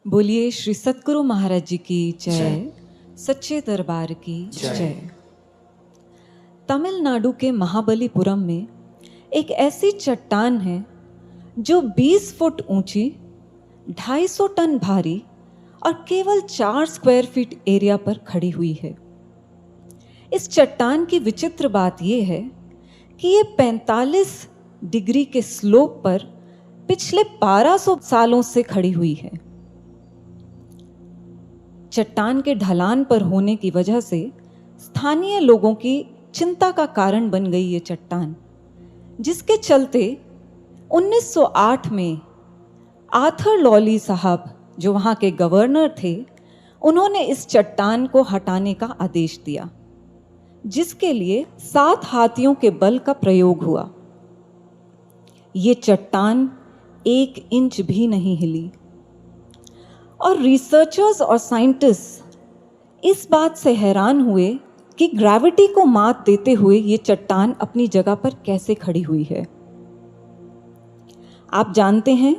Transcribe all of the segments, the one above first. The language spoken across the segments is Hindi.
बोलिए श्री सतगुरु महाराज जी की जय, सच्चे दरबार की जय। तमिलनाडु के महाबलीपुरम में एक ऐसी चट्टान है जो 20 फुट ऊंची, 250 टन भारी और केवल 4 स्क्वायर फीट एरिया पर खड़ी हुई है। इस चट्टान की विचित्र बात यह है कि ये 45 डिग्री के स्लोप पर पिछले 1200 सालों से खड़ी हुई है। चट्टान के ढलान पर होने की वजह से स्थानीय लोगों की चिंता का कारण बन गई ये चट्टान, जिसके चलते 1908 में आर्थर लॉली साहब, जो वहाँ के गवर्नर थे, उन्होंने इस चट्टान को हटाने का आदेश दिया, जिसके लिए 7 हाथियों के बल का प्रयोग हुआ। ये चट्टान 1 इंच भी नहीं हिली और रिसर्चर्स और साइंटिस्ट इस बात से हैरान हुए कि ग्रेविटी को मात देते हुए ये चट्टान अपनी जगह पर कैसे खड़ी हुई है। आप जानते हैं,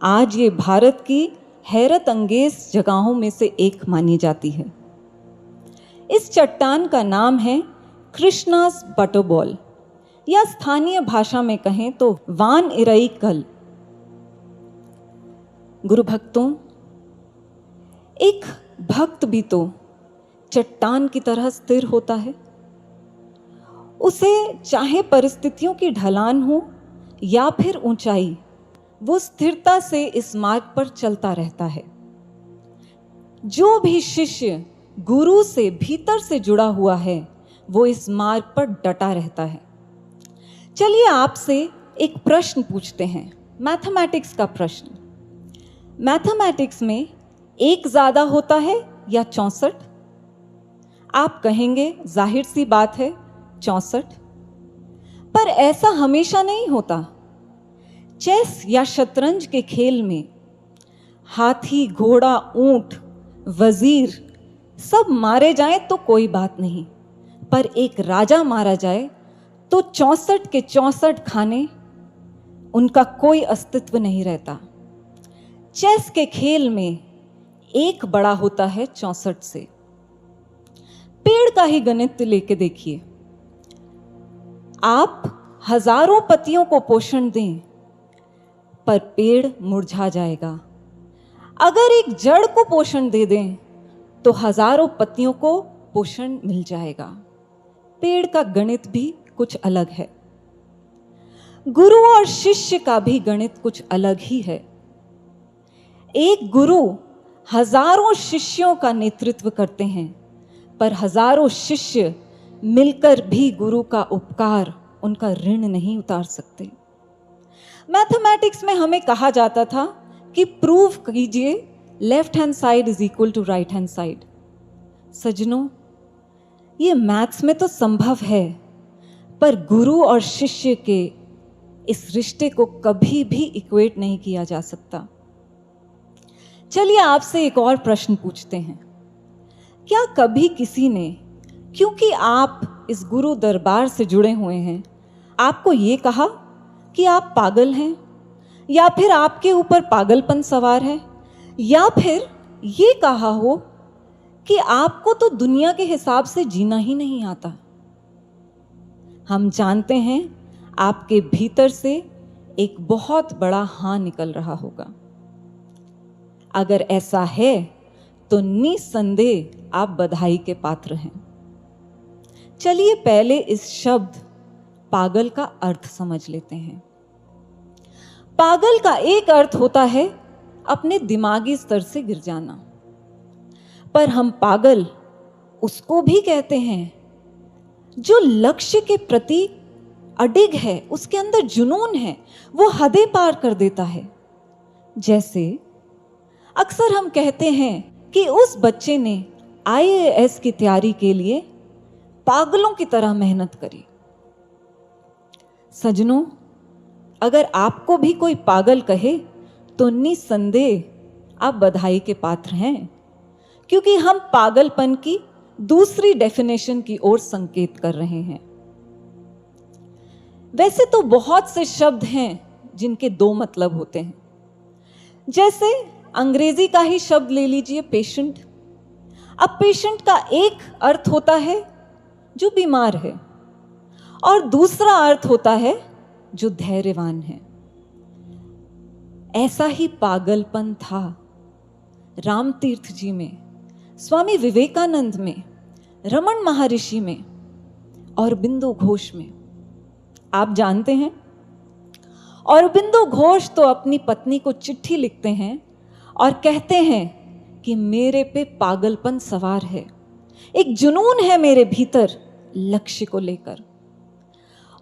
आज ये भारत की हैरत अंगेज जगहों में से एक मानी जाती है। इस चट्टान का नाम है कृष्णास बटरबॉल, या स्थानीय भाषा में कहें तो वान इराई कल। गुरु भक्तों, एक भक्त भी तो चट्टान की तरह स्थिर होता है। उसे चाहे परिस्थितियों की ढलान हो या फिर ऊंचाई, वो स्थिरता से इस मार्ग पर चलता रहता है। जो भी शिष्य गुरु से भीतर से जुड़ा हुआ है, वो इस मार्ग पर डटा रहता है। चलिए आपसे एक प्रश्न पूछते हैं, मैथमेटिक्स का प्रश्न। मैथमेटिक्स में 1 ज्यादा होता है या 64? आप कहेंगे जाहिर सी बात है 64, पर ऐसा हमेशा नहीं होता। चेस या शतरंज के खेल में हाथी, घोड़ा, ऊंट, वजीर सब मारे जाएं तो कोई बात नहीं, पर एक राजा मारा जाए तो 64 के 64 खाने, उनका कोई अस्तित्व नहीं रहता। चेस के खेल में 1 बड़ा होता है 64 से। पेड़ का ही गणित लेके देखिए, आप हजारों पत्तियों को पोषण दें पर पेड़ मुरझा जाएगा। अगर एक जड़ को पोषण दे दें तो हजारों पत्तियों को पोषण मिल जाएगा। पेड़ का गणित भी कुछ अलग है। गुरु और शिष्य का भी गणित कुछ अलग ही है। एक गुरु हजारों शिष्यों का नेतृत्व करते हैं, पर हजारों शिष्य मिलकर भी गुरु का उपकार, उनका ऋण नहीं उतार सकते। मैथमेटिक्स में हमें कहा जाता था कि प्रूव कीजिए left hand side is equal to right hand side. सज्जनों, ये मैथ्स में तो संभव है, पर गुरु और शिष्य के इस रिश्ते को कभी भी इक्वेट नहीं किया जा सकता। चलिए आपसे एक और प्रश्न पूछते हैं। क्या कभी किसी ने, क्योंकि आप इस गुरु दरबार से जुड़े हुए हैं, आपको ये कहा कि आप पागल हैं, या फिर आपके ऊपर पागलपन सवार है, या फिर ये कहा हो कि आपको तो दुनिया के हिसाब से जीना ही नहीं आता? हम जानते हैं आपके भीतर से एक बहुत बड़ा हाँ निकल रहा होगा। अगर ऐसा है तो निसंदेह आप बधाई के पात्र हैं। चलिए पहले इस शब्द पागल का अर्थ समझ लेते हैं। पागल का एक अर्थ होता है अपने दिमागी स्तर से गिर जाना, पर हम पागल उसको भी कहते हैं जो लक्ष्य के प्रति अडिग है, उसके अंदर जुनून है, वो हदें पार कर देता है। जैसे अक्सर हम कहते हैं कि उस बच्चे ने IAS की तैयारी के लिए पागलों की तरह मेहनत करी। सज्जनों, अगर आपको भी कोई पागल कहे तो निसंदेह आप बधाई के पात्र हैं, क्योंकि हम पागलपन की दूसरी डेफिनेशन की ओर संकेत कर रहे हैं। वैसे तो बहुत से शब्द हैं जिनके 2 मतलब होते हैं। जैसे अंग्रेजी का ही शब्द ले लीजिए, पेशेंट। अब पेशेंट का एक अर्थ होता है जो बीमार है और दूसरा अर्थ होता है जो धैर्यवान है। ऐसा ही पागलपन था रामतीर्थ जी में, स्वामी विवेकानंद में, रमन महर्षि में और अरबिंदो घोष में। आप जानते हैं, अरबिंदो घोष तो अपनी पत्नी को चिट्ठी लिखते हैं और कहते हैं कि मेरे पे पागलपन सवार है, एक जुनून है मेरे भीतर लक्ष्य को लेकर।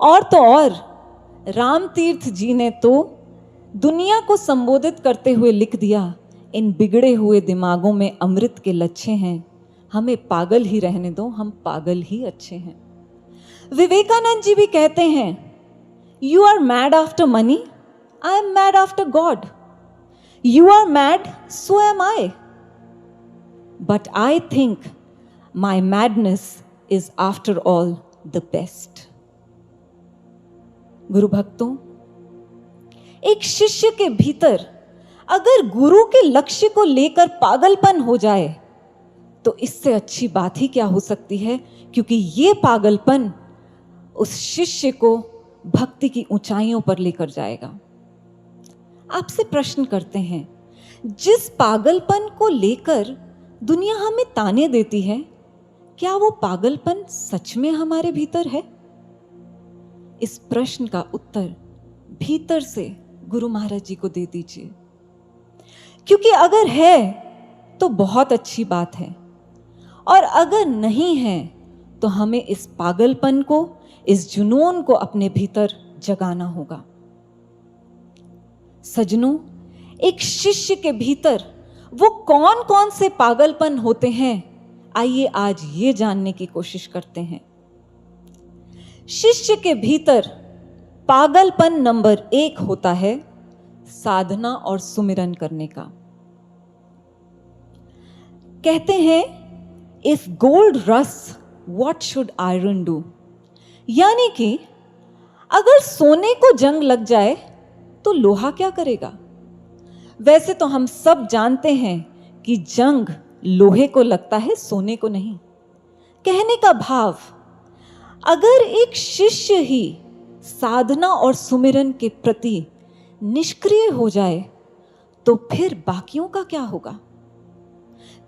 और तो और रामतीर्थ जी ने तो दुनिया को संबोधित करते हुए लिख दिया, इन बिगड़े हुए दिमागों में अमृत के लच्छे हैं, हमें पागल ही रहने दो, हम पागल ही अच्छे हैं। विवेकानंद जी भी कहते हैं, you are mad after money, I am mad after God. You are mad, so am I, but I think my madness is after all the best. गुरु भक्तों, एक शिष्य के भीतर अगर गुरु के लक्ष्य को लेकर पागलपन हो जाए तो इससे अच्छी बात ही क्या हो सकती है, क्योंकि ये पागलपन उस शिष्य को भक्ति की ऊंचाइयों पर लेकर जाएगा। आपसे प्रश्न करते हैं, जिस पागलपन को लेकर दुनिया हमें ताने देती है, क्या वो पागलपन सच में हमारे भीतर है? इस प्रश्न का उत्तर भीतर से गुरु महाराज जी को दे दीजिए, क्योंकि अगर है तो बहुत अच्छी बात है, और अगर नहीं है तो हमें इस पागलपन को, इस जुनून को अपने भीतर जगाना होगा। सजनों, एक शिष्य के भीतर वो कौन कौन से पागलपन होते हैं, आइए आज ये जानने की कोशिश करते हैं। शिष्य के भीतर पागलपन नंबर 1 होता है साधना और सुमिरन करने का। कहते हैं, if gold rust what should iron do, यानी कि अगर सोने को जंग लग जाए तो लोहा क्या करेगा। वैसे तो हम सब जानते हैं कि जंग लोहे को लगता है, सोने को नहीं। कहने का भाव, अगर एक शिष्य ही साधना और सुमिरन के प्रति निष्क्रिय हो जाए तो फिर बाकियों का क्या होगा।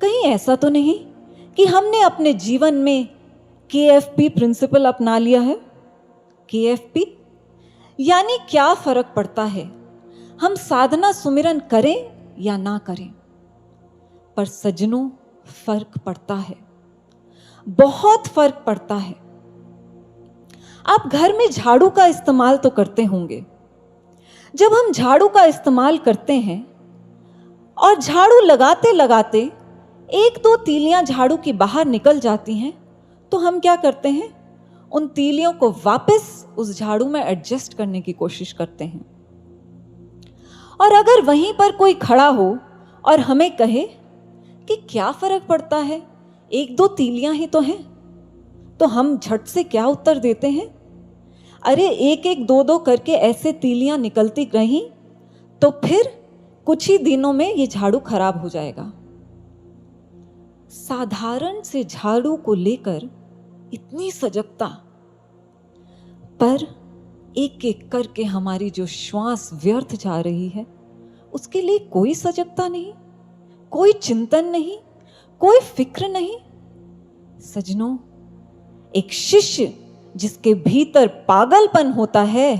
कहीं ऐसा तो नहीं कि हमने अपने जीवन में KFP प्रिंसिपल अपना लिया है। KFP यानी क्या फर्क पड़ता है हम साधना सुमिरन करें या ना करें। पर सज्जनों, फर्क पड़ता है, बहुत फर्क पड़ता है। आप घर में झाड़ू का इस्तेमाल तो करते होंगे। जब हम झाड़ू का इस्तेमाल करते हैं और झाड़ू लगाते लगाते 1-2 तीलियां झाड़ू की बाहर निकल जाती हैं, तो हम क्या करते हैं, उन तीलियों को वापस उस झाड़ू में एडजस्ट करने की कोशिश करते हैं। और अगर वहीं पर कोई खड़ा हो और हमें कहे कि क्या फर्क पड़ता है, 1-2 तीलियां ही तो हैं, तो हम झट से क्या उत्तर देते हैं, अरे 1-1, 2-2 करके ऐसे तीलियां निकलती रहीं तो फिर कुछ ही दिनों में ये झाड़ू खराब हो जाएगा। साधारण से झाड़ू को लेकर इतनी सजगता, पर एक एक करके हमारी जो श्वास व्यर्थ जा रही है उसके लिए कोई सजगता नहीं, कोई चिंतन नहीं, कोई फिक्र नहीं। सजनों, एक शिष्य जिसके भीतर पागलपन होता है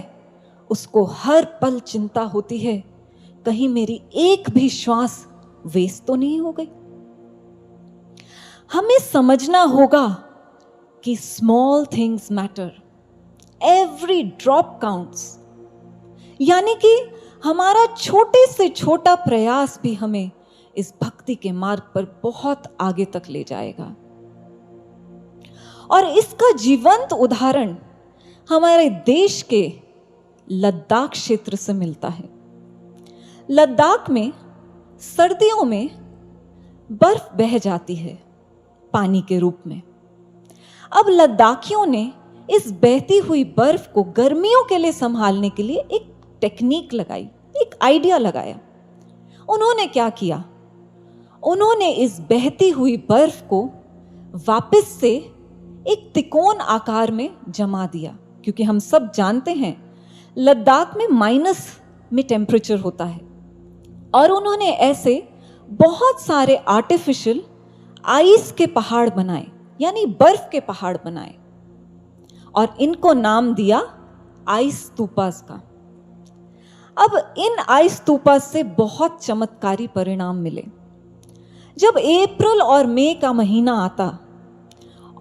उसको हर पल चिंता होती है, कहीं मेरी एक भी श्वास वेस्ट तो नहीं हो गई। हमें समझना होगा कि small things matter, every drop counts, यानी कि हमारा छोटे से छोटा प्रयास भी हमें इस भक्ति के मार्ग पर बहुत आगे तक ले जाएगा। और इसका जीवंत उदाहरण हमारे देश के लद्दाख क्षेत्र से मिलता है। लद्दाख में सर्दियों में बर्फ बह जाती है पानी के रूप में। अब लद्दाखियों ने इस बहती हुई बर्फ को गर्मियों के लिए संभालने के लिए एक टेक्निक लगाई, एक आइडिया लगाया। उन्होंने क्या किया? उन्होंने इस बहती हुई बर्फ को वापस से एक तिकोन आकार में जमा दिया, क्योंकि हम सब जानते हैं लद्दाख में माइनस में टेम्परेचर होता है। और उन्होंने ऐसे बहुत सारे आर्टिफिशियल आइस के पहाड़ बनाए, यानी बर्फ के पहाड़ बनाए, और इनको नाम दिया आइस स्तूपास का। अब इन आइस स्तूपास से बहुत चमत्कारी परिणाम मिले। जब अप्रैल और मई का महीना आता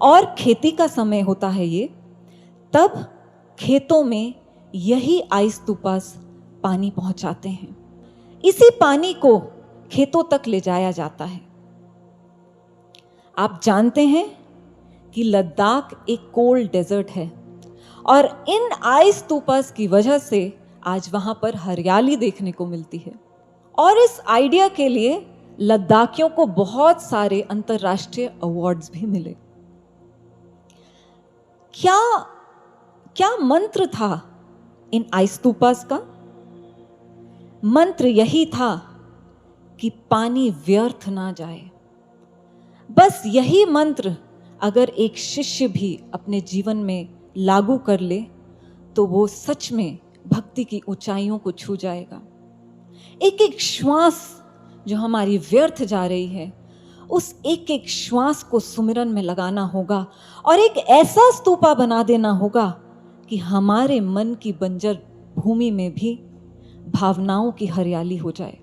और खेती का समय होता है तब खेतों में यही आइस स्तूपास पानी पहुंचाते हैं। इसी पानी को खेतों तक ले जाया जाता है। आप जानते हैं कि लद्दाख एक कोल्ड डेजर्ट है और इन आइस स्तूपास की वजह से आज वहां पर हरियाली देखने को मिलती है। और इस आइडिया के लिए लद्दाखियों को बहुत सारे अंतर्राष्ट्रीय अवार्ड्स भी मिले। क्या मंत्र था इन आइस स्तूपास का? मंत्र यही था कि पानी व्यर्थ ना जाए। बस यही मंत्र अगर एक शिष्य भी अपने जीवन में लागू कर ले तो वो सच में भक्ति की ऊंचाइयों को छू जाएगा। एक एक श्वास जो हमारी व्यर्थ जा रही है, उस एक एक श्वास को सुमिरन में लगाना होगा और एक ऐसा स्तूपा बना देना होगा कि हमारे मन की बंजर भूमि में भी भावनाओं की हरियाली हो जाए।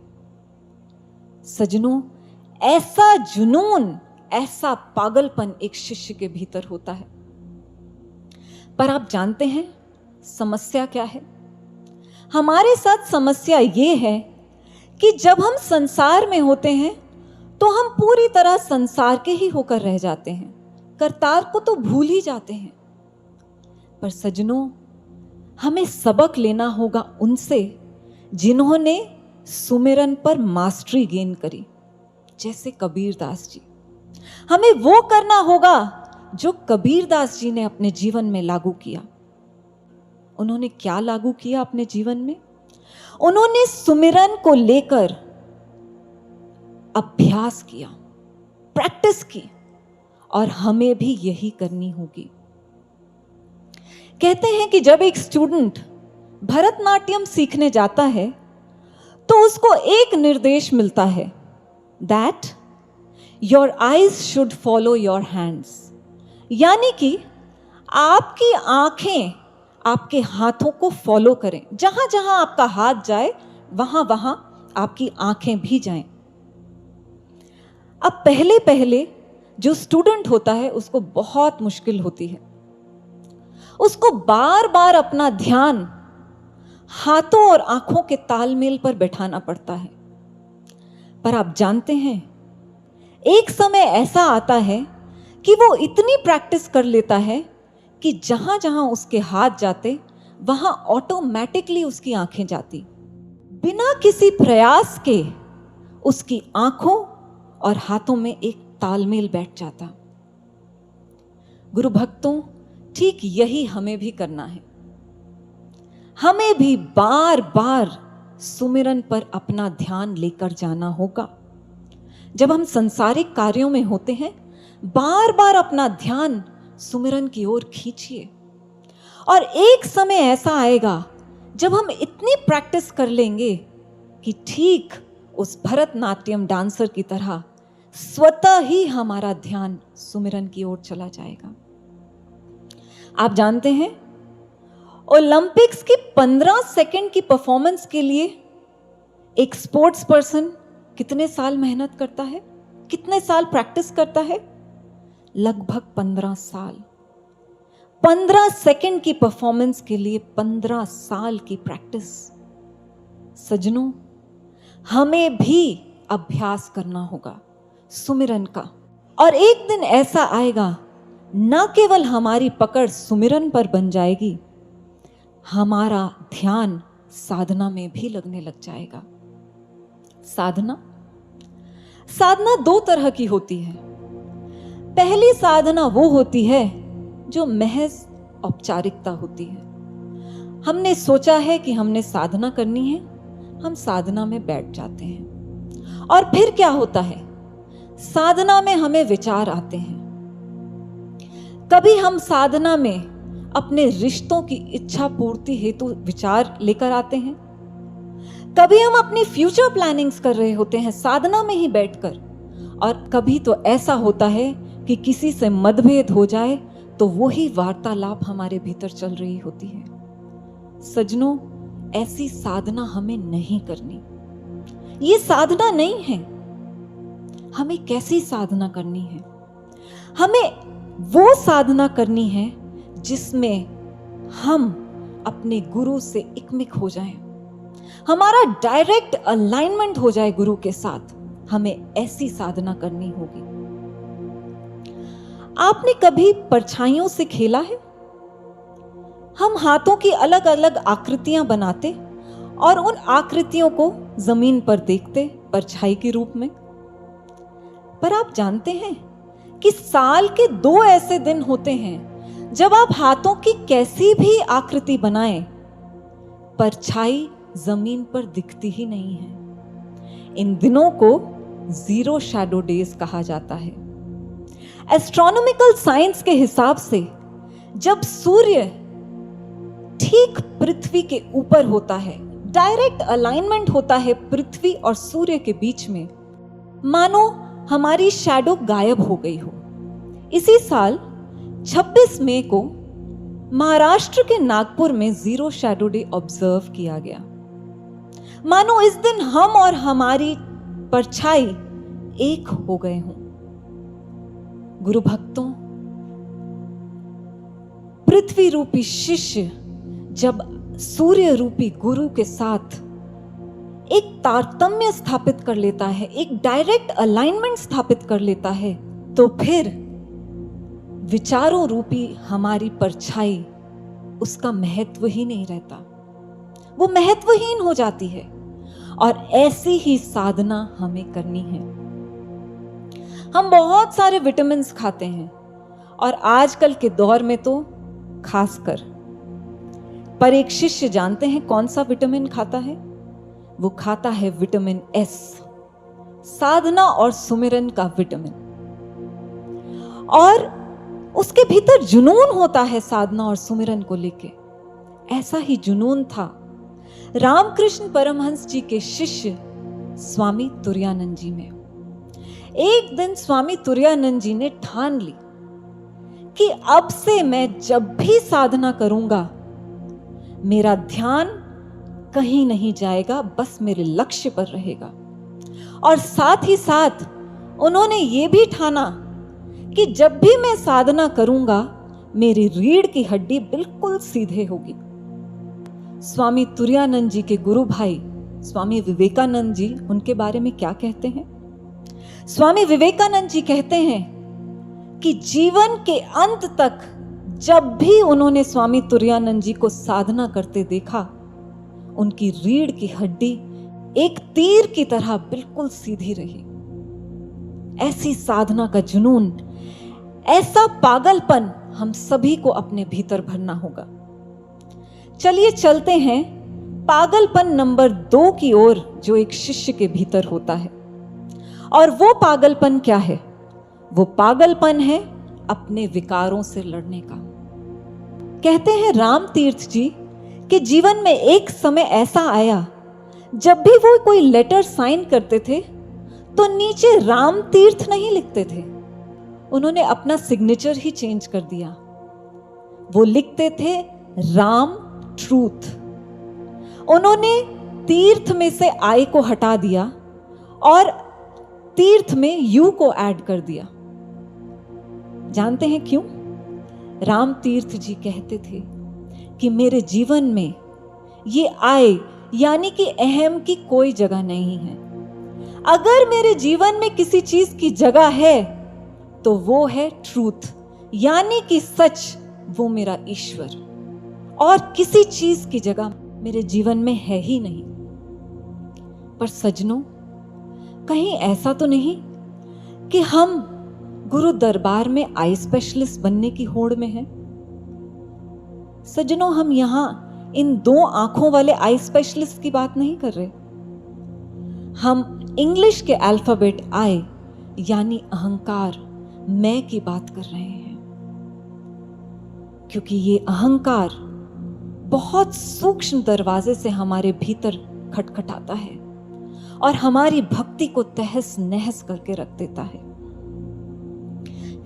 सजनों, ऐसा जुनून, ऐसा पागलपन एक शिष्य के भीतर होता है। पर आप जानते हैं समस्या क्या है? हमारे साथ समस्या ये है कि जब हम संसार में होते हैं तो हम पूरी तरह संसार के ही होकर रह जाते हैं, करतार को तो भूल ही जाते हैं। पर सजनों, हमें सबक लेना होगा उनसे जिन्होंने सुमिरन पर मास्टरी गेन करी, जैसे कबीरदास जी। हमें वो करना होगा जो कबीरदास जी ने अपने जीवन में लागू किया। उन्होंने क्या लागू किया अपने जीवन में? उन्होंने सुमिरन को लेकर अभ्यास किया, प्रैक्टिस की, और हमें भी यही करनी होगी। कहते हैं कि जब एक स्टूडेंट भरतनाट्यम सीखने जाता है तो उसको एक निर्देश मिलता है, that your eyes should follow your hands, यानी कि आपकी आंखें आपके हाथों को फॉलो करें। जहां जहां आपका हाथ जाए वहां वहां आपकी आंखें भी जाएं। अब पहले पहले जो स्टूडेंट होता है उसको बहुत मुश्किल होती है। उसको बार बार अपना ध्यान हाथों और आंखों के तालमेल पर बैठाना पड़ता है। पर आप जानते हैं, एक समय ऐसा आता है कि वो इतनी प्रैक्टिस कर लेता है कि जहां जहां उसके हाथ जाते वहां ऑटोमेटिकली उसकी आंखें जाती। बिना किसी प्रयास के उसकी आंखों और हाथों में एक तालमेल बैठ जाता। गुरु भक्तों, ठीक यही हमें भी करना है। हमें भी बार बार सुमिरन पर अपना ध्यान लेकर जाना होगा। जब हम संसारिक कार्यों में होते हैं, बार बार अपना ध्यान सुमिरन की ओर खींचिए। और एक समय ऐसा आएगा जब हम इतनी प्रैक्टिस कर लेंगे कि ठीक उस भरतनाट्यम डांसर की तरह स्वतः ही हमारा ध्यान सुमिरन की ओर चला जाएगा। आप जानते हैं, ओलंपिक्स की 15 सेकंड की परफॉर्मेंस के लिए एक स्पोर्ट्स पर्सन कितने साल मेहनत करता है, कितने साल प्रैक्टिस करता है? लगभग 15 साल। 15 सेकंड की परफॉर्मेंस के लिए 15 साल की प्रैक्टिस। सजनों, हमें भी अभ्यास करना होगा सुमिरन का। और एक दिन ऐसा आएगा, न केवल हमारी पकड़ सुमिरन पर बन जाएगी, हमारा ध्यान साधना में भी लगने लग जाएगा। साधना 2 तरह की होती है। पहली साधना वो होती है जो महज औपचारिकता होती है। हमने सोचा है कि हमने साधना करनी है, हम साधना में बैठ जाते हैं। और फिर क्या होता है, साधना में हमें विचार आते हैं। कभी हम साधना में अपने रिश्तों की इच्छा पूर्ति हेतु विचार लेकर आते हैं, कभी हम अपनी फ्यूचर प्लानिंग्स कर रहे होते हैं साधना में ही बैठकर, और कभी तो ऐसा होता है कि किसी से मतभेद हो जाए तो वही वार्तालाप हमारे भीतर चल रही होती है। सज्जनों, ऐसी साधना हमें नहीं करनी। ये साधना नहीं है। हमें कैसी साधना करनी है? हमें वो साधना करनी है जिसमें हम अपने गुरु से एकमिक हो जाएं, हमारा डायरेक्ट अलाइनमेंट हो जाए गुरु के साथ। हमें ऐसी साधना करनी होगी। आपने कभी परछाइयों से खेला है? हम हाथों की अलग अलग आकृतियां बनाते और उन आकृतियों को जमीन पर देखते परछाई के रूप में। पर आप जानते हैं कि साल के 2 ऐसे दिन होते हैं जब आप हाथों की कैसी भी आकृति बनाएं, परछाई जमीन पर दिखती ही नहीं है। इन दिनों को जीरो शैडो डेज कहा जाता है। एस्ट्रोनॉमिकल साइंस के हिसाब से जब सूर्य ठीक पृथ्वी के ऊपर होता है, डायरेक्ट अलाइनमेंट होता है पृथ्वी और सूर्य के बीच में, मानो हमारी शैडो गायब हो गई हो। इसी साल 26 मई को महाराष्ट्र के नागपुर में जीरो शैडो डे ऑब्जर्व किया गया। मानो इस दिन हम और हमारी परछाई एक हो गए हों। गुरु भक्तों, पृथ्वी रूपी शिष्य जब सूर्य रूपी गुरु के साथ एक तारतम्य स्थापित कर लेता है, एक डायरेक्ट अलाइनमेंट स्थापित कर लेता है, तो फिर विचारों रूपी हमारी परछाई, उसका महत्व ही नहीं रहता, वो महत्वहीन हो जाती है। और ऐसी ही साधना हमें करनी है। हम बहुत सारे विटामिन्स खाते हैं और आजकल के दौर में तो खासकर, पर एक शिष्य जानते हैं कौन सा विटामिन खाता है? वो खाता है विटामिन एस, साधना और सुमिरन का विटामिन। और उसके भीतर जुनून होता है साधना और सुमिरन को लेके। ऐसा ही जुनून था रामकृष्ण परमहंस जी के शिष्य स्वामी तुरायानंद जी में। एक दिन स्वामी तुरायानंद जी ने ठान ली कि अब से मैं जब भी साधना करूंगा, मेरा ध्यान कहीं नहीं जाएगा, बस मेरे लक्ष्य पर रहेगा। और साथ ही साथ उन्होंने ये भी ठाना कि जब भी मैं साधना करूंगा, मेरी रीढ़ की हड्डी बिल्कुल सीधे होगी। स्वामी तुरायानंद जी के गुरु भाई स्वामी विवेकानंद जी उनके बारे में क्या कहते हैं? स्वामी विवेकानंद जी कहते हैं कि जीवन के अंत तक जब भी उन्होंने स्वामी तुरायानंद जी को साधना करते देखा, उनकी रीढ़ की हड्डी एक तीर की तरह बिल्कुल सीधी रही। ऐसी साधना का जुनून, ऐसा पागलपन हम सभी को अपने भीतर भरना होगा। चलिए चलते हैं पागलपन नंबर 2 की ओर, जो एक शिष्य के भीतर होता है। और वो पागलपन क्या है? वो पागलपन है अपने विकारों से लड़ने का। कहते हैं राम तीर्थ जी कि जीवन में एक समय ऐसा आया जब भी वो कोई लेटर साइन करते थे तो नीचे राम तीर्थ नहीं लिखते थे, उन्होंने अपना सिग्नेचर ही चेंज कर दिया। वो लिखते थे राम ट्रूथ। उन्होंने तीर्थ में से आई को हटा दिया और तीर्थ में यू को ऐड कर दिया। जानते हैं क्यों? राम तीर्थ जी कहते थे कि मेरे जीवन में ये आए यानी कि अहम की कोई जगह नहीं है। अगर मेरे जीवन में किसी चीज की जगह है तो वो है ट्रूथ, यानी कि सच, वो मेरा ईश्वर। और किसी चीज की जगह मेरे जीवन में है ही नहीं। पर सज्जनों, कहीं ऐसा तो नहीं कि हम गुरु दरबार में आई स्पेशलिस्ट बनने की होड़ में हैं? सज्जनों, हम यहां इन 2 आंखों वाले आई स्पेशलिस्ट की बात नहीं कर रहे। हम इंग्लिश के अल्फाबेट आई यानी अहंकार, मैं की बात कर रहे हैं। क्योंकि ये अहंकार बहुत सूक्ष्म दरवाजे से हमारे भीतर खटखटाता है और हमारी भक्ति को तहस नहस करके रख देता है।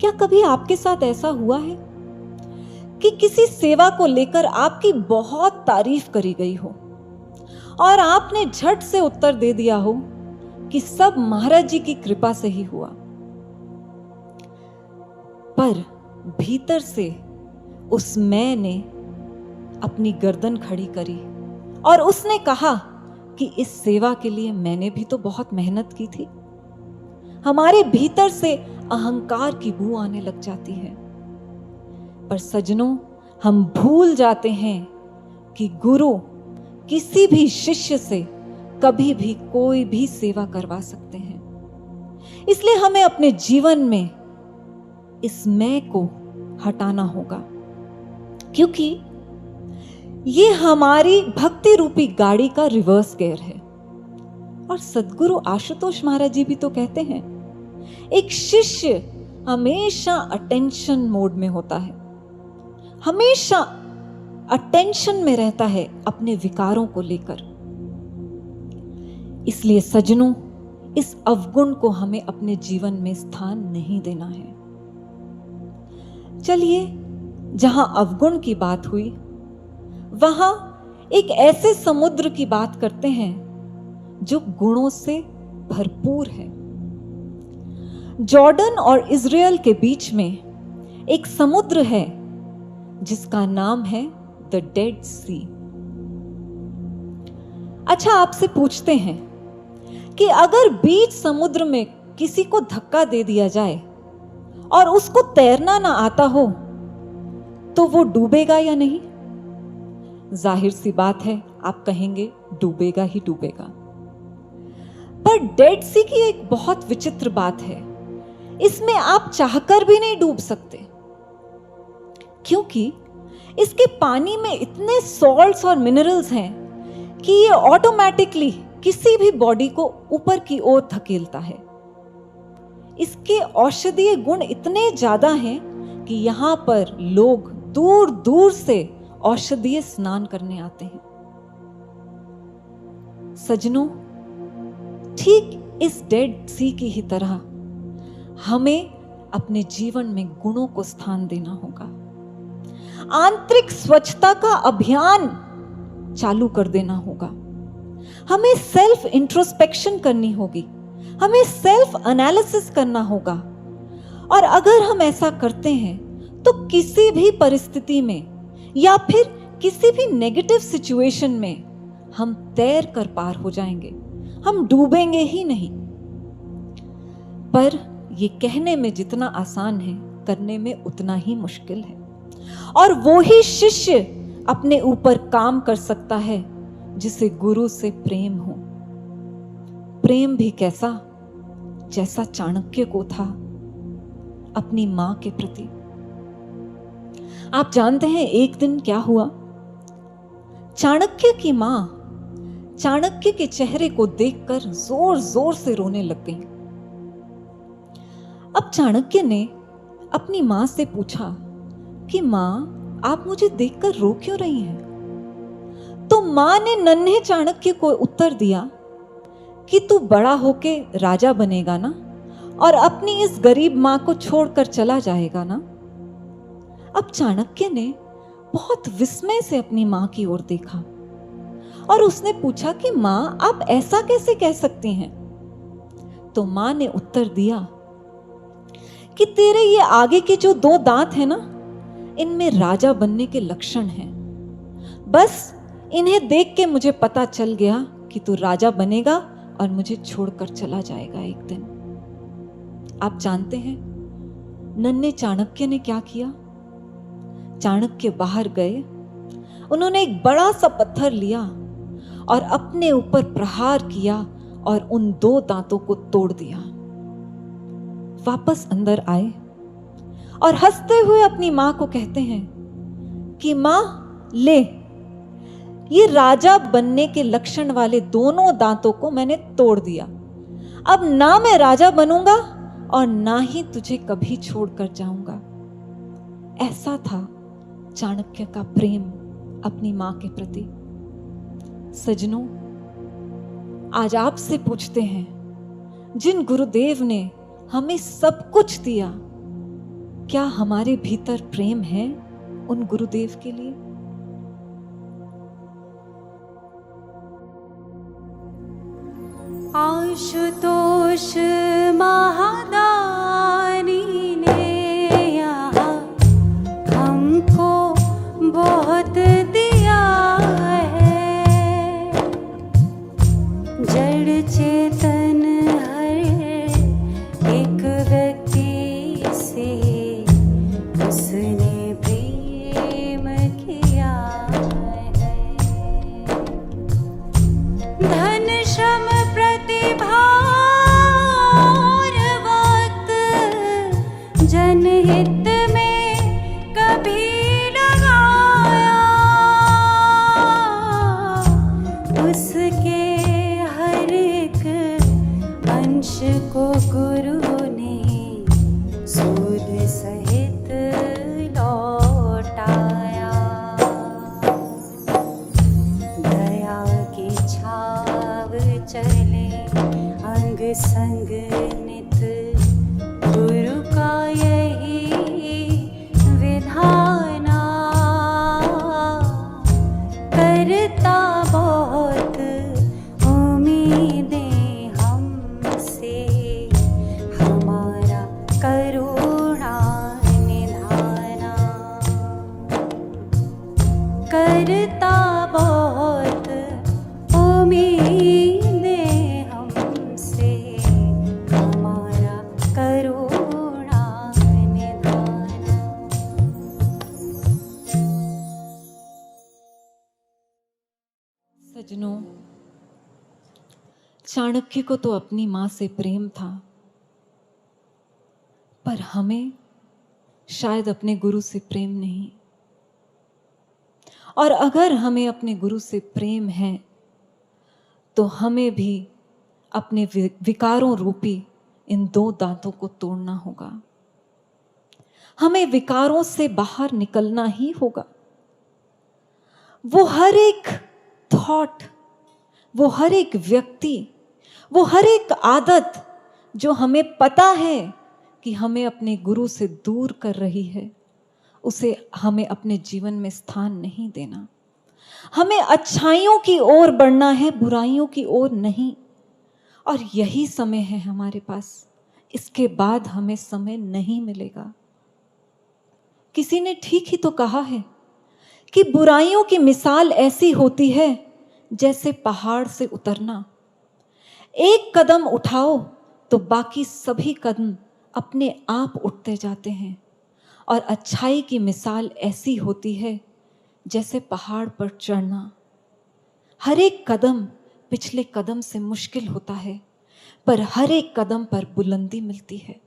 क्या कभी आपके साथ ऐसा हुआ है कि किसी सेवा को लेकर आपकी बहुत तारीफ करी गई हो और आपने झट से उत्तर दे दिया हो कि सब महाराज जी की कृपा से ही हुआ, पर भीतर से उस मैं ने अपनी गर्दन खड़ी करी और उसने कहा कि इस सेवा के लिए मैंने भी तो बहुत मेहनत की थी। हमारे भीतर से अहंकार की बू आने लग जाती है। पर सज्जनों, हम भूल जाते हैं कि गुरु किसी भी शिष्य से कभी भी कोई भी सेवा करवा सकते हैं। इसलिए हमें अपने जीवन में इस मैं को हटाना होगा, क्योंकि ये हमारी भक्ति रूपी गाड़ी का रिवर्स गियर है। और सद्गुरु आशुतोष महाराज जी भी तो कहते हैं, एक शिष्य हमेशा अटेंशन मोड में होता है, हमेशा अटेंशन में रहता है अपने विकारों को लेकर। इसलिए सज्जनों, इस अवगुण को हमें अपने जीवन में स्थान नहीं देना है। चलिए, जहां अवगुण की बात हुई, वहां एक ऐसे समुद्र की बात करते हैं जो गुणों से भरपूर है। जॉर्डन और इज़राइल के बीच में एक समुद्र है जिसका नाम है द डेड सी। अच्छा, आपसे पूछते हैं कि अगर बीच समुद्र में किसी को धक्का दे दिया जाए और उसको तैरना ना आता हो तो वो डूबेगा या नहीं? जाहिर सी बात है, आप कहेंगे डूबेगा ही डूबेगा। पर डेड सी की एक बहुत विचित्र बात है, इसमें आप चाहकर भी नहीं डूब सकते, क्योंकि इसके पानी में इतने सॉल्ट्स और मिनरल्स हैं कि ये ऑटोमेटिकली किसी भी बॉडी को ऊपर की ओर धकेलता है। इसके औषधीय गुण इतने ज्यादा हैं कि यहां पर लोग दूर दूर से औषधीय स्नान करने आते हैं। सज्जनों, ठीक इस डेड सी की ही तरह हमें अपने जीवन में गुणों को स्थान देना होगा। आंतरिक स्वच्छता का अभियान चालू कर देना होगा। हमें सेल्फ इंट्रोस्पेक्शन करनी होगी, हमें सेल्फ एनालिसिस करना होगा। और अगर हम ऐसा करते हैं तो किसी भी परिस्थिति में या फिर किसी भी नेगेटिव सिचुएशन में हम तैर कर पार हो जाएंगे, हम डूबेंगे ही नहीं। पर ये कहने में जितना आसान है, करने में उतना ही मुश्किल है। और वो ही शिष्य अपने ऊपर काम कर सकता है जिसे गुरु से प्रेम हो। प्रेम भी कैसा? जैसा चाणक्य को था अपनी मां के प्रति। आप जानते हैं एक दिन क्या हुआ? चाणक्य की मां चाणक्य के चेहरे को देखकर जोर जोर से रोने लग गई। अब चाणक्य ने अपनी मां से पूछा कि मां, आप मुझे देखकर रो क्यों रही हैं? तो मां ने नन्हे चाणक्य को उत्तर दिया कि तू बड़ा होके राजा बनेगा ना, और अपनी इस गरीब मां को छोड़कर चला जाएगा ना। अब चाणक्य ने बहुत विस्मय से अपनी मां की ओर देखा और उसने पूछा कि मां, आप ऐसा कैसे कह सकती हैं? तो मां ने उत्तर दिया कि तेरे ये आगे के जो 2 दांत हैं ना, इनमें राजा बनने के लक्षण हैं। बस इन्हें देख के मुझे पता चल गया कि तू राजा बनेगा और मुझे छोड़कर चला जाएगा एक दिन। आप जानते हैं नन्हे चाणक्य ने क्या किया? चाणक्य बाहर गए, उन्होंने एक बड़ा सा पत्थर लिया और अपने ऊपर प्रहार किया और उन 2 दांतों को तोड़ दिया। वापस अंदर आए और हंसते हुए अपनी मां को कहते हैं कि मां, ले, ये राजा बनने के लक्षण वाले दोनों दांतों को मैंने तोड़ दिया। अब ना मैं राजा बनूंगा और ना ही तुझे कभी छोड़कर जाऊंगा। ऐसा था चाणक्य का प्रेम अपनी मां के प्रति। सजनों, आज आपसे पूछते हैं, जिन गुरुदेव ने हमें सब कुछ दिया, क्या हमारे भीतर प्रेम है उन गुरुदेव के लिए? आशुतोष महादानी ने यहाँ हमको बहुत दिया है। जड़ चेतन हर एक व्यक्ति से उसने प्रेम किया है। धन श्रम प्रतिभा और वक्त जनहित में कभी लगाया, उसके हर एक अंश को गुरु ने सूद सहित लौटाया। दया की छाव चले अंग संग नित, गुरु का यही विधाना। करता बहुत उम्मीदें हमसे, हमारा करुणा निधाना। करता बहुत उम्मीदें हमसे, हमारा करुणा निधाना। सजनों, चाणक्य को तो अपनी मां से प्रेम था, पर हमें शायद अपने गुरु से प्रेम नहीं। और अगर हमें अपने गुरु से प्रेम है तो हमें भी अपने विकारों रूपी इन दो दांतों को तोड़ना होगा। हमें विकारों से बाहर निकलना ही होगा। वो हर एक थॉट, वो हर एक व्यक्ति, वो हर एक आदत जो हमें पता है कि हमें अपने गुरु से दूर कर रही है, उसे हमें अपने जीवन में स्थान नहीं देना। हमें अच्छाइयों की ओर बढ़ना है, बुराइयों की ओर नहीं। और यही समय है हमारे पास, इसके बाद हमें समय नहीं मिलेगा। किसी ने ठीक ही तो कहा है कि बुराइयों की मिसाल ऐसी होती है जैसे पहाड़ से उतरना। एक कदम उठाओ तो बाकी सभी कदम अपने आप उठते जाते हैं। और अच्छाई की मिसाल ऐसी होती है जैसे पहाड़ पर चढ़ना। हर एक कदम पिछले कदम से मुश्किल होता है, पर हर एक कदम पर बुलंदी मिलती है।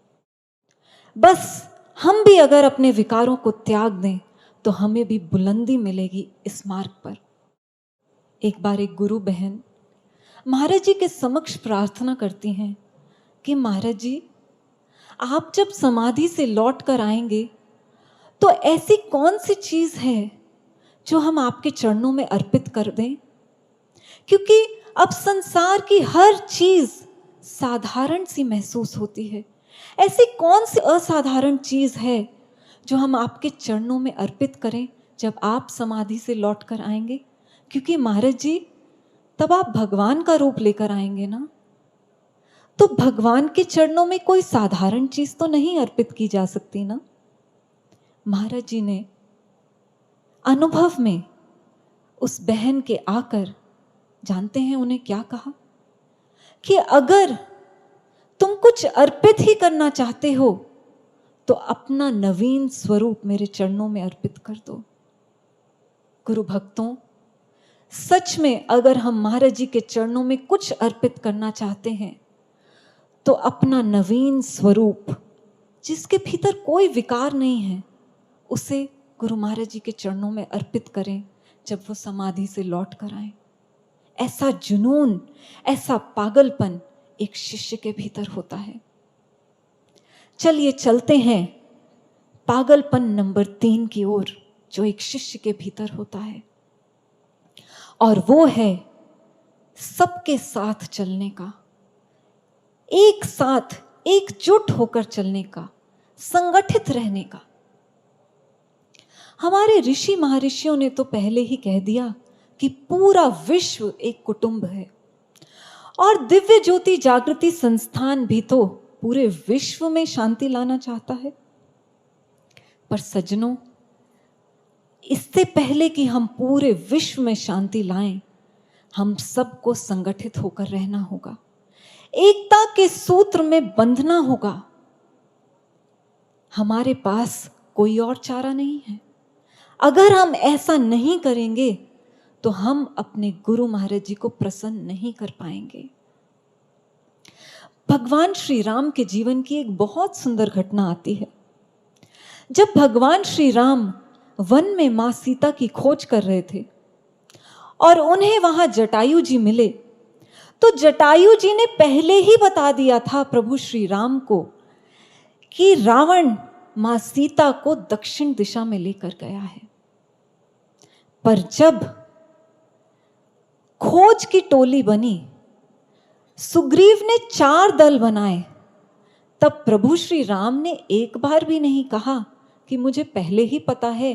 बस हम भी अगर अपने विकारों को त्याग दें तो हमें भी बुलंदी मिलेगी इस मार्ग पर। एक बार एक गुरु बहन महाराज जी के समक्ष प्रार्थना करती हैं कि महाराज जी, आप जब समाधि से लौट कर आएंगे तो ऐसी कौन सी चीज है जो हम आपके चरणों में अर्पित कर दें, क्योंकि अब संसार की हर चीज साधारण सी महसूस होती है। ऐसी कौन सी असाधारण चीज है जो हम आपके चरणों में अर्पित करें जब आप समाधि से लौट कर आएंगे, क्योंकि महाराज जी तब आप भगवान का रूप लेकर आएंगे ना। तो भगवान के चरणों में कोई साधारण चीज तो नहीं अर्पित की जा सकती ना। महाराज जी ने अनुभव में उस बहन के आकर, जानते हैं उन्हें क्या कहा? कि अगर तुम कुछ अर्पित ही करना चाहते हो तो अपना नवीन स्वरूप मेरे चरणों में अर्पित कर दो। गुरु भक्तों, सच में अगर हम महाराज जी के चरणों में कुछ अर्पित करना चाहते हैं तो अपना नवीन स्वरूप, जिसके भीतर कोई विकार नहीं है, उसे गुरु महाराज जी के चरणों में अर्पित करें जब वो समाधि से लौट कर आए। ऐसा जुनून, ऐसा पागलपन एक शिष्य के भीतर होता है। चलिए चलते हैं पागलपन नंबर 3 की ओर, जो एक शिष्य के भीतर होता है, और वो है सबके साथ चलने का, एक साथ एकजुट होकर चलने का, संगठित रहने का। हमारे ऋषि महर्षियों ने तो पहले ही कह दिया कि पूरा विश्व एक कुटुंब है, और दिव्य ज्योति जागृति संस्थान भी तो पूरे विश्व में शांति लाना चाहता है। पर सज्जनों, इससे पहले कि हम पूरे विश्व में शांति लाएं, हम सबको संगठित होकर रहना होगा, एकता के सूत्र में बंधना होगा। हमारे पास कोई और चारा नहीं है। अगर हम ऐसा नहीं करेंगे तो हम अपने गुरु महाराज जी को प्रसन्न नहीं कर पाएंगे। भगवान श्री राम के जीवन की एक बहुत सुंदर घटना आती है। जब भगवान श्री राम वन में मां सीता की खोज कर रहे थे और उन्हें वहां जटायु जी मिले, तो जटायु जी ने पहले ही बता दिया था प्रभु श्री राम को कि रावण मां सीता को दक्षिण दिशा में लेकर गया है। पर जब खोज की टोली बनी, सुग्रीव ने 4 दल बनाए, तब प्रभु श्री राम ने एक बार भी नहीं कहा कि मुझे पहले ही पता है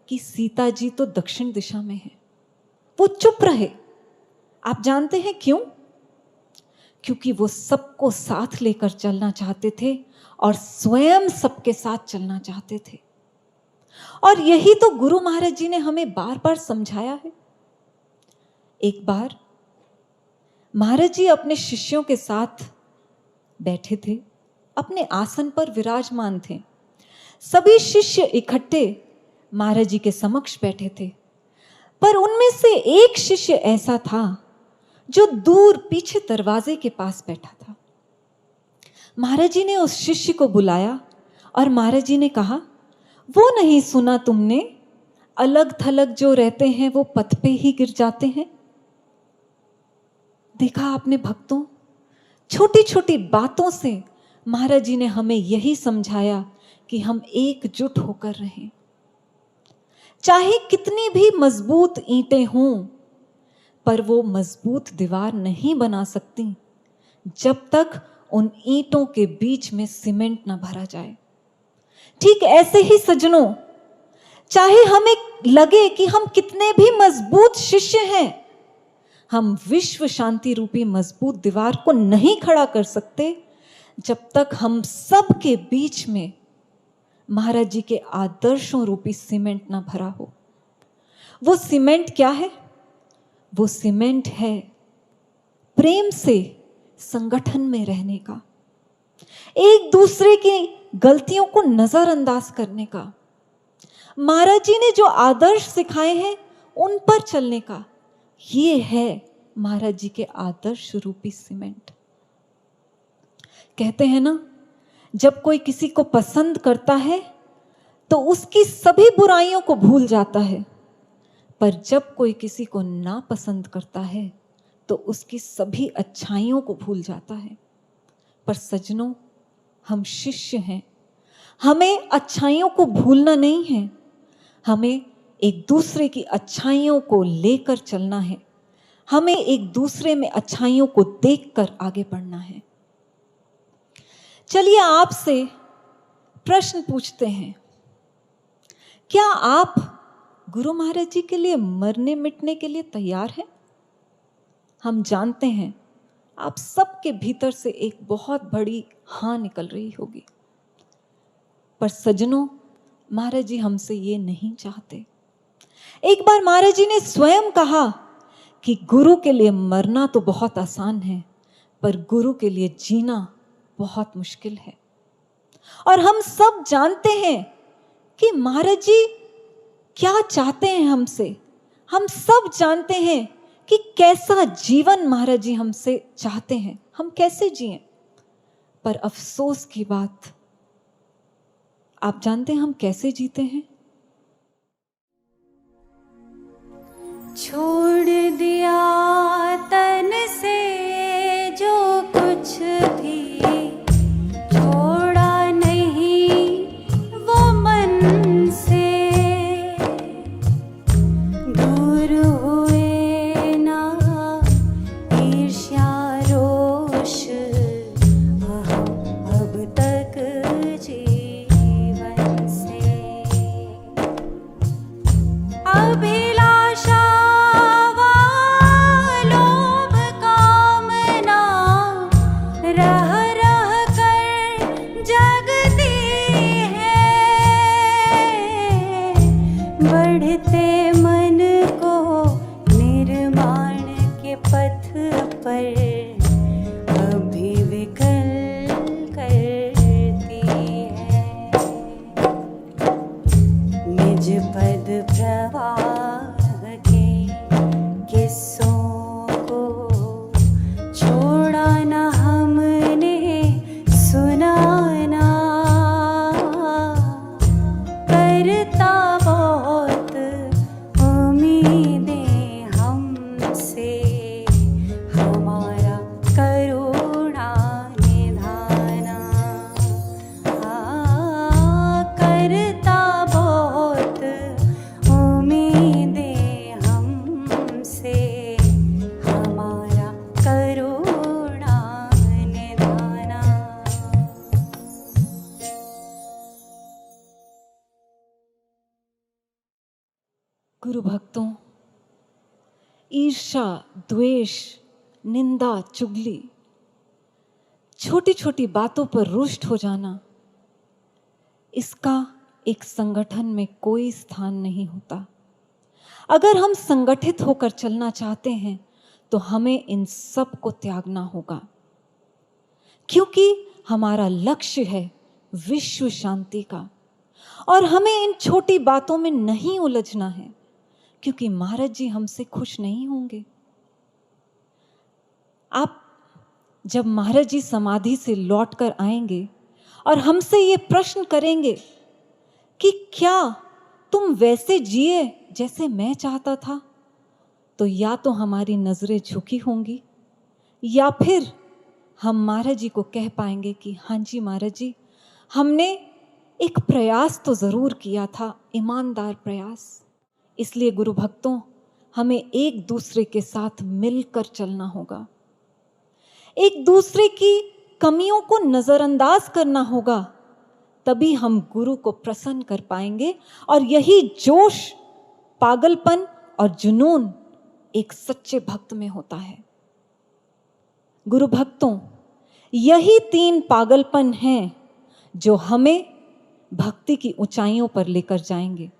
कि सीता जी तो दक्षिण दिशा में है। वो चुप रहे। आप जानते हैं क्यों? क्योंकि वो सबको साथ लेकर चलना चाहते थे और स्वयं सबके साथ चलना चाहते थे। और यही तो गुरु महाराज जी ने हमें बार बार समझाया है। एक बार महाराज जी अपने शिष्यों के साथ बैठे थे, अपने आसन पर विराजमान थे। सभी शिष्य इकट्ठे महाराज जी के समक्ष बैठे थे, पर उनमें से एक शिष्य ऐसा था जो दूर पीछे दरवाजे के पास बैठा था। महाराज जी ने उस शिष्य को बुलाया और महाराज जी ने कहा, वो नहीं सुना तुमने, अलग थलग जो रहते हैं वो पथ पे ही गिर जाते हैं। देखा आपने भक्तों, छोटी छोटी बातों से महाराज जी ने हमें यही समझाया कि हम एकजुट होकर रहें। चाहे कितनी भी मजबूत ईंटें हों, पर वो मजबूत दीवार नहीं बना सकती जब तक उन ईंटों के बीच में सीमेंट ना भरा जाए। ठीक ऐसे ही सज्जनों, चाहे हमें लगे कि हम कितने भी मजबूत शिष्य हैं, हम विश्व शांति रूपी मजबूत दीवार को नहीं खड़ा कर सकते जब तक हम सब के बीच में महाराज जी के आदर्शों रूपी सीमेंट ना भरा हो। वो सीमेंट क्या है? वो सीमेंट है प्रेम से संगठन में रहने का, एक दूसरे की गलतियों को नजरअंदाज करने का, महाराज जी ने जो आदर्श सिखाए हैं उन पर चलने का। ये है महाराज जी के आदर्श रूपी सीमेंट। कहते हैं ना, जब कोई किसी को पसंद करता है तो उसकी सभी बुराइयों को भूल जाता है, पर जब कोई किसी को ना पसंद करता है तो उसकी सभी अच्छाइयों को भूल जाता है। पर सज्जनों, हम शिष्य हैं, हमें अच्छाइयों को भूलना नहीं है, हमें एक दूसरे की अच्छाइयों को लेकर चलना है, हमें एक दूसरे में अच्छाइयों को देखकर आगे बढ़ना है। चलिए आपसे प्रश्न पूछते हैं, क्या आप गुरु महाराज जी के लिए मरने मिटने के लिए तैयार हैं? हम जानते हैं आप सबके भीतर से एक बहुत बड़ी हाँ निकल रही होगी, पर सज्जनों, महाराज जी हमसे ये नहीं चाहते। एक बार महाराज जी ने स्वयं कहा कि गुरु के लिए मरना तो बहुत आसान है, पर गुरु के लिए जीना बहुत मुश्किल है। और हम सब जानते हैं कि महाराज जी क्या चाहते हैं हमसे। हम सब जानते हैं कि कैसा जीवन महाराज जी हमसे चाहते हैं, हम कैसे जिएं। पर अफसोस की बात, आप जानते हैं हम कैसे जीते हैं? छोड़ दिया तन से जो कुछ कभी छोड़ा नहीं वो मन से, दूर हुए ना ईर्ष्या रोष अब तक जीवन से। अभिलाषा व लोभ कामना रह रह कर जगती है, बढ़ते मन को निर्माण के पथ पर अभिविकल करती है। निज पद प्रवाह के किस्सों को छोड़ा न हमने सुनाना, करता बहुत उम्मीदें हमसे हमारा करुणा निधाना। करता बहुत उम्मीदें हमसे हमारा करुणा निधाना। गुरु भक्तों, ईर्ष्या, द्वेष, निंदा, चुगली, छोटी छोटी बातों पर रुष्ट हो जाना, इसका एक संगठन में कोई स्थान नहीं होता। अगर हम संगठित होकर चलना चाहते हैं तो हमें इन सब को त्यागना होगा, क्योंकि हमारा लक्ष्य है विश्व शांति का। और हमें इन छोटी बातों में नहीं उलझना है, क्योंकि महाराज जी हमसे खुश नहीं होंगे। आप जब महाराज जी समाधि से लौटकर आएंगे और हमसे ये प्रश्न करेंगे कि क्या तुम वैसे जिए जैसे मैं चाहता था, तो या तो हमारी नजरें झुकी होंगी या फिर हम महाराज जी को कह पाएंगे कि हाँ जी महाराज जी, हमने एक प्रयास तो जरूर किया था, ईमानदार प्रयास। इसलिए गुरु भक्तों, हमें एक दूसरे के साथ मिलकर चलना होगा, एक दूसरे की कमियों को नजरअंदाज करना होगा, तभी हम गुरु को प्रसन्न कर पाएंगे। और यही जोश, पागलपन और जुनून एक सच्चे भक्त में होता है। गुरु भक्तों, यही 3 पागलपन हैं जो हमें भक्ति की ऊंचाइयों पर लेकर जाएंगे।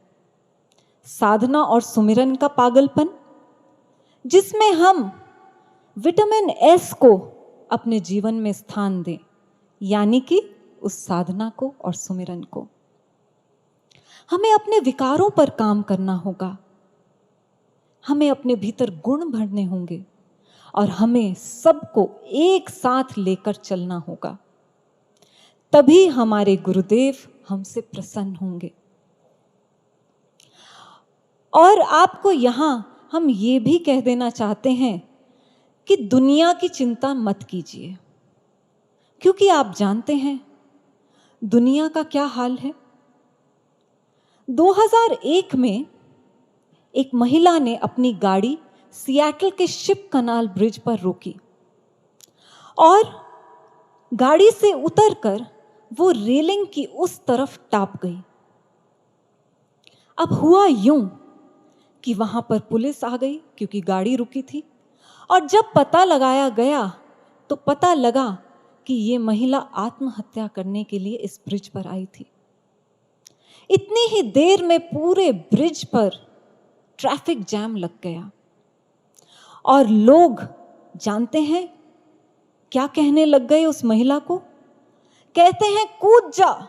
साधना और सुमिरन का पागलपन, जिसमें हम विटामिन एस को अपने जीवन में स्थान दें, यानी कि उस साधना को और सुमिरन को। हमें अपने विकारों पर काम करना होगा, हमें अपने भीतर गुण भरने होंगे और हमें सबको एक साथ लेकर चलना होगा, तभी हमारे गुरुदेव हमसे प्रसन्न होंगे। और आपको यहां हम ये भी कह देना चाहते हैं कि दुनिया की चिंता मत कीजिए, क्योंकि आप जानते हैं दुनिया का क्या हाल है। 2001 में एक महिला ने अपनी गाड़ी सिएटल के शिप कनाल ब्रिज पर रोकी और गाड़ी से उतरकर वो रेलिंग की उस तरफ टाप गई। अब हुआ यूं कि वहां पर पुलिस आ गई, क्योंकि गाड़ी रुकी थी, और जब पता लगाया गया तो पता लगा कि ये महिला आत्महत्या करने के लिए इस ब्रिज पर आई थी। इतनी ही देर में पूरे ब्रिज पर ट्रैफिक जैम लग गया और लोग जानते हैं क्या कहने लग गए उस महिला को? कहते हैं, कूद जा,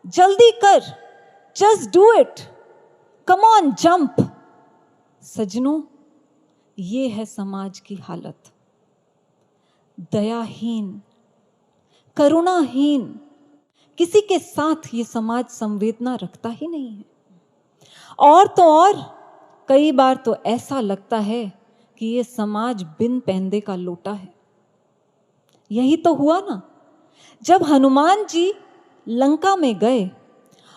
जल्दी कर, just do it, come on jump. सजनों, ये है समाज की हालत। दयाहीन, करुणाहीन, किसी के साथ ये समाज संवेदना रखता ही नहीं है। और तो और कई बार तो ऐसा लगता है कि ये समाज बिन पैंदे का लोटा है। यही तो हुआ ना, जब हनुमान जी लंका में गए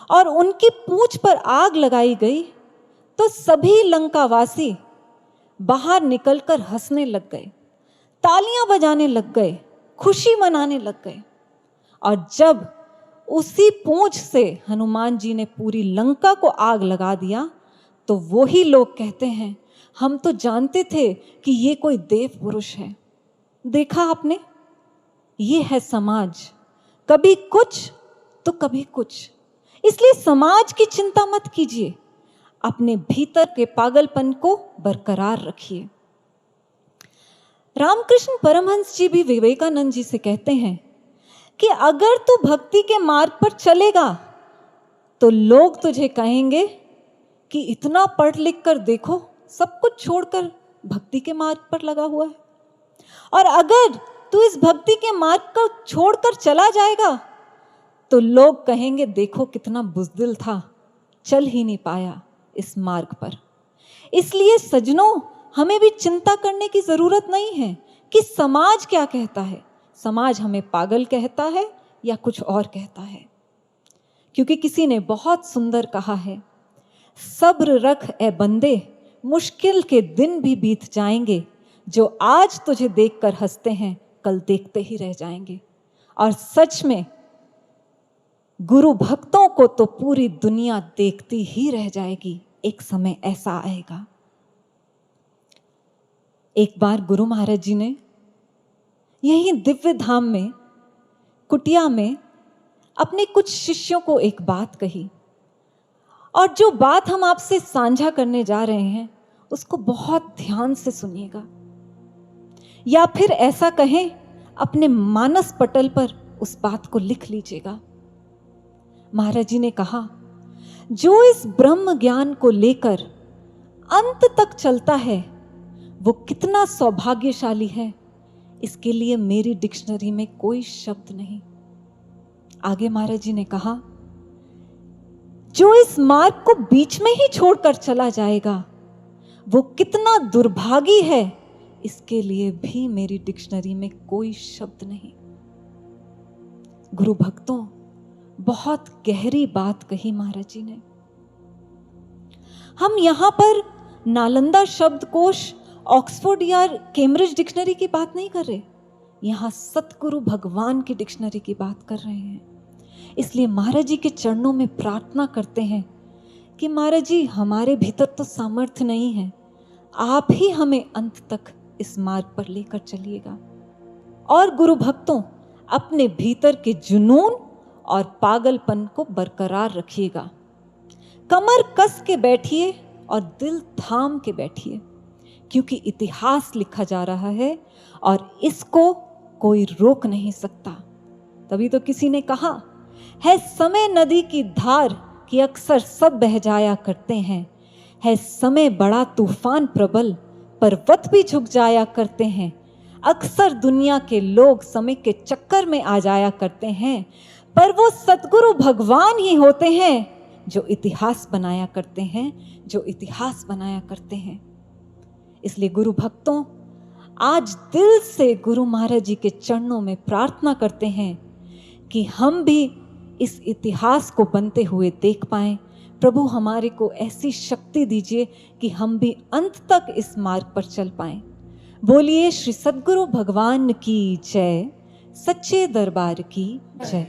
और उनकी पूंछ पर आग लगाई गई तो सभी लंकावासी बाहर निकलकर हंसने लग गए, तालियां बजाने लग गए, खुशी मनाने लग गए। और जब उसी पूंछ से हनुमान जी ने पूरी लंका को आग लगा दिया तो वही लोग कहते हैं, हम तो जानते थे कि ये कोई देव पुरुष है। देखा आपने, ये है समाज, कभी कुछ तो कभी कुछ। इसलिए समाज की चिंता मत कीजिए, अपने भीतर के पागलपन को बरकरार रखिए। रामकृष्ण परमहंस जी भी विवेकानंद जी से कहते हैं कि अगर तू भक्ति के मार्ग पर चलेगा तो लोग तुझे कहेंगे कि इतना पढ़ लिख कर देखो, सब कुछ छोड़कर भक्ति के मार्ग पर लगा हुआ है। और अगर तू इस भक्ति के मार्ग को छोड़कर चला जाएगा तो लोग कहेंगे देखो कितना बुज़दिल था, चल ही नहीं पाया इस मार्ग पर। इसलिए सज्जनों, हमें भी चिंता करने की जरूरत नहीं है कि समाज क्या कहता है, समाज हमें पागल कहता है या कुछ और कहता है। क्योंकि किसी ने बहुत सुंदर कहा है, सब्र रख ए बंदे, मुश्किल के दिन भी बीत जाएंगे, जो आज तुझे देखकर हंसते हैं कल देखते ही रह जाएंगे। और सच में गुरु भक्तों को तो पूरी दुनिया देखती ही रह जाएगी, एक समय ऐसा आएगा। एक बार गुरु महाराज जी ने यहीं दिव्य धाम में कुटिया में अपने कुछ शिष्यों को एक बात कही, और जो बात हम आपसे साझा करने जा रहे हैं उसको बहुत ध्यान से सुनिएगा, या फिर ऐसा कहें अपने मानस पटल पर उस बात को लिख लीजिएगा। महाराज जी ने कहा, जो इस ब्रह्म ज्ञान को लेकर अंत तक चलता है वो कितना सौभाग्यशाली है, इसके लिए मेरी डिक्शनरी में कोई शब्द नहीं। आगे महाराज जी ने कहा, जो इस मार्ग को बीच में ही छोड़कर चला जाएगा वो कितना दुर्भागी है, इसके लिए भी मेरी डिक्शनरी में कोई शब्द नहीं। गुरु भक्तों, बहुत गहरी बात कही महाराज जी ने। हम यहां पर नालंदा शब्दकोश, ऑक्सफोर्ड या कैम्ब्रिज डिक्शनरी की बात नहीं कर रहे, यहां सतगुरु भगवान की डिक्शनरी की बात कर रहे हैं। इसलिए महाराज जी के चरणों में प्रार्थना करते हैं कि महाराज जी, हमारे भीतर तो सामर्थ्य नहीं है, आप ही हमें अंत तक इस मार्ग पर लेकर चलिएगा। और गुरु भक्तों, अपने भीतर के जुनून और पागलपन को बरकरार रखिएगा। कमर कस के बैठिए और दिल थाम के बैठिए, क्योंकि इतिहास लिखा जा रहा है और इसको कोई रोक नहीं सकता। तभी तो किसी ने कहा है, समय नदी की धार कि अक्सर सब बह जाया करते हैं, है समय बड़ा तूफान प्रबल पर्वत भी झुक जाया करते हैं। अक्सर दुनिया के लोग समय के चक्कर में आ जाया करते हैं, पर वो सतगुरु भगवान ही होते हैं जो इतिहास बनाया करते हैं, जो इतिहास बनाया करते हैं। इसलिए गुरु भक्तों, आज दिल से गुरु महाराज जी के चरणों में प्रार्थना करते हैं कि हम भी इस इतिहास को बनते हुए देख पाएं। प्रभु हमारे को ऐसी शक्ति दीजिए कि हम भी अंत तक इस मार्ग पर चल पाएं। बोलिए श्री सद्गुरु भगवान की जय, सच्चे दरबार की जय।